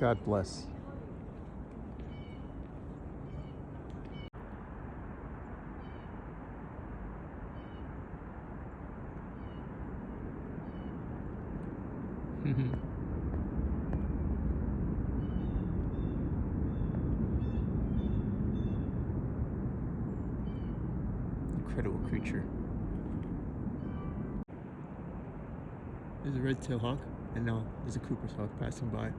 God bless. Incredible creature. There's a red-tailed hawk, and now there's a Cooper's hawk passing by.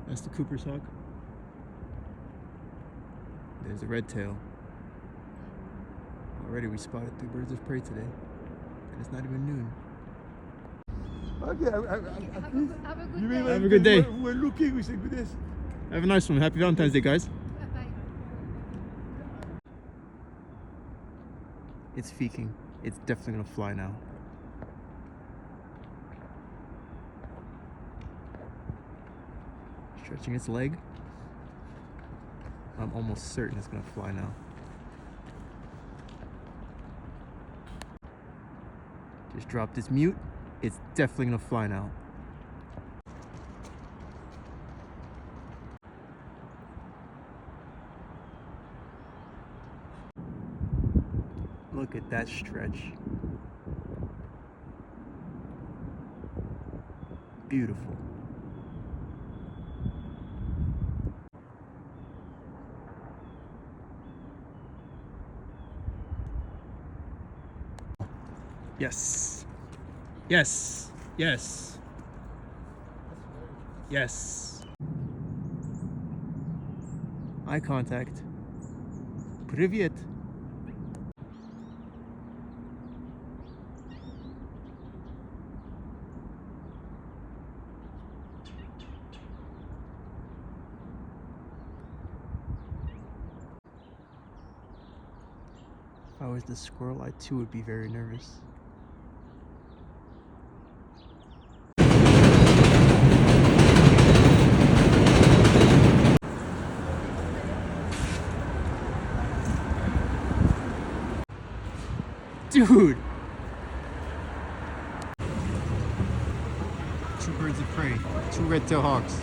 That's the Cooper's hawk. There's a red tail. Already we spotted 3 birds of prey today, and it's not even noon. Okay, have a good day. We're looking, we say good day. Have a nice one. Happy Valentine's Day, guys. Bye-bye. It's feking. It's definitely gonna fly now. Stretching its leg. I'm almost certain it's gonna fly now. Just dropped its mute. It's definitely gonna fly now. Look at that stretch. Beautiful. Yes. Yes. Yes. Yes. Eye contact. Привет. If I was the squirrel, I too would be very nervous. Dude! 2 birds of prey, 2 red-tailed hawks.